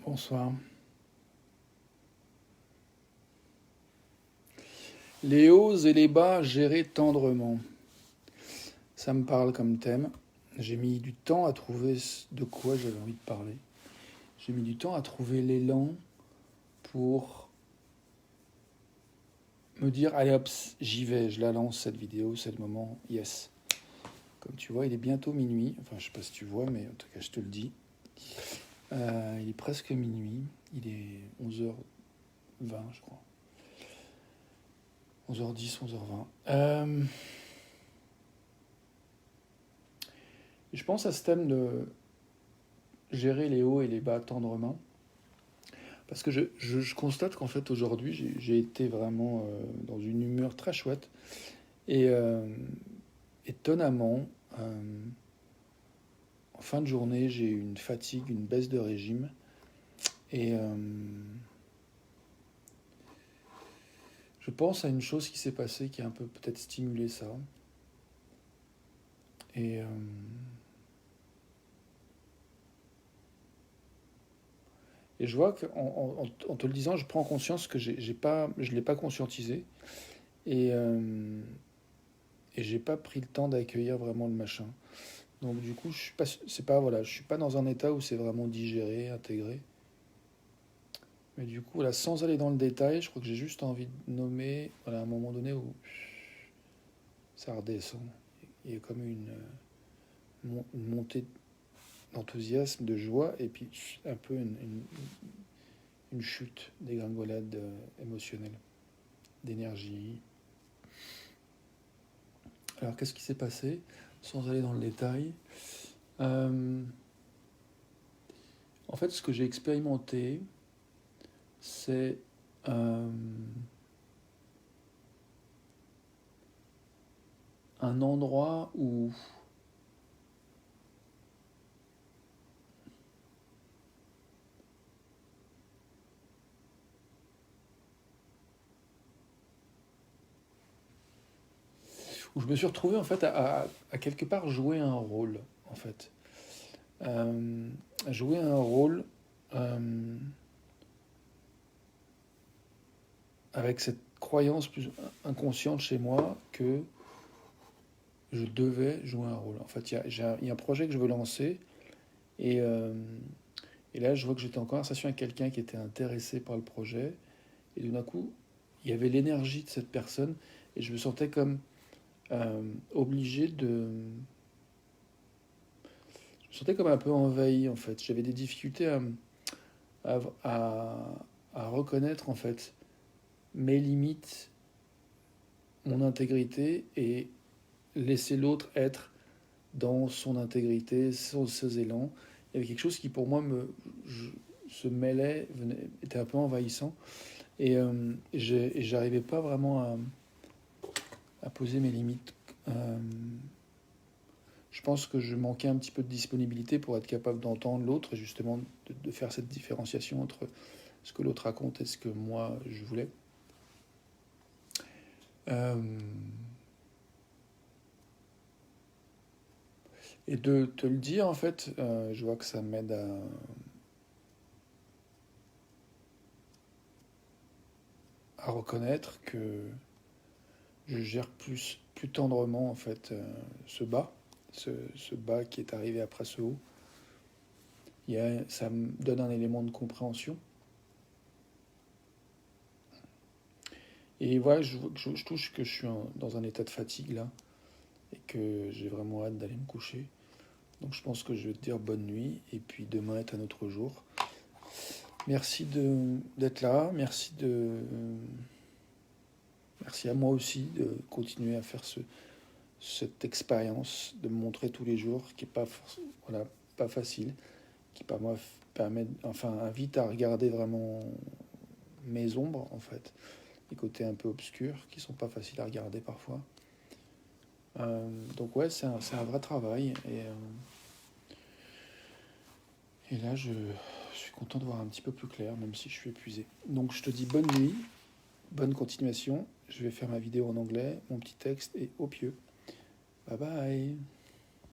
Bonsoir. Les hauts et les bas gérés tendrement. Ça me parle comme thème. J'ai mis du temps à trouver de quoi j'avais envie de parler. J'ai mis du temps à trouver l'élan pour me dire, allez hop, j'y vais, je la lance cette vidéo, c'est le moment, yes. Comme tu vois, il est bientôt minuit. Enfin, je sais pas si tu vois, mais en tout cas, je te le dis. Il est presque minuit. Il est 11h20, je crois. 11h10, 11h20. Je pense à ce thème de gérer les hauts et les bas tendrement. Parce que je constate qu'en fait aujourd'hui j'ai été vraiment dans une humeur très chouette. Et étonnamment, en fin de journée, j'ai eu une fatigue, une baisse de régime. Et je pense à une chose qui s'est passée qui a un peu peut-être stimulé ça. Et je vois qu'en te le disant, je prends conscience que je ne l'ai pas conscientisé. Et, j'ai pas pris le temps d'accueillir vraiment le machin. Donc du coup, je suis pas dans un état où c'est vraiment digéré, intégré. Mais du coup, là, sans aller dans le détail, je crois que j'ai juste envie de nommer, voilà, à un moment donné où ça redescend. Il y a comme une montée d'enthousiasme, de joie, et puis un peu une chute, dégringolade émotionnelle, d'énergie. Alors, qu'est-ce qui s'est passé? Sans aller dans le détail. En fait, ce que j'ai expérimenté, c'est un endroit où je me suis retrouvé en fait à quelque part jouer un rôle en fait. Jouer un rôle euh, avec cette croyance plus inconsciente chez moi que je devais jouer un rôle. En fait, il y a un projet que je veux lancer et, euh, et là je vois que j'étais en conversation avec quelqu'un qui était intéressé par le projet et d'un coup il y avait l'énergie de cette personne et je me sentais comme obligé de... Je me sentais comme un peu envahi en fait. J'avais des difficultés à, à, à reconnaître en fait mes limites, mon intégrité et laisser l'autre être dans son intégrité, ses élans. Il y avait quelque chose qui pour moi se mêlait, était un peu envahissant et j'arrivais pas vraiment à poser mes limites. Je pense que je manquais un petit peu de disponibilité pour être capable d'entendre l'autre et justement de faire cette différenciation entre ce que l'autre raconte et ce que moi je voulais. Euh, et de te le dire, en fait, je vois que ça m'aide à reconnaître que je gère plus tendrement en fait ce bas, ce bas qui est arrivé après ce haut. Ça me donne un élément de compréhension. Et voilà, je touche que je suis dans un état de fatigue là et que j'ai vraiment hâte d'aller me coucher. Donc je pense que je vais te dire bonne nuit et puis demain est un autre jour. Merci d'être là, merci à moi aussi de continuer à faire cette expérience, de me montrer tous les jours, qui n'est pas, voilà, pas facile, qui par moi enfin, invite à regarder vraiment mes ombres, en fait, les côtés un peu obscurs, qui sont pas faciles à regarder parfois. Donc ouais, c'est un vrai travail, et là je suis content de voir un petit peu plus clair, même si je suis épuisé. Donc je te dis bonne nuit, bonne continuation, je vais faire ma vidéo en anglais, mon petit texte, et au pieu. Bye bye.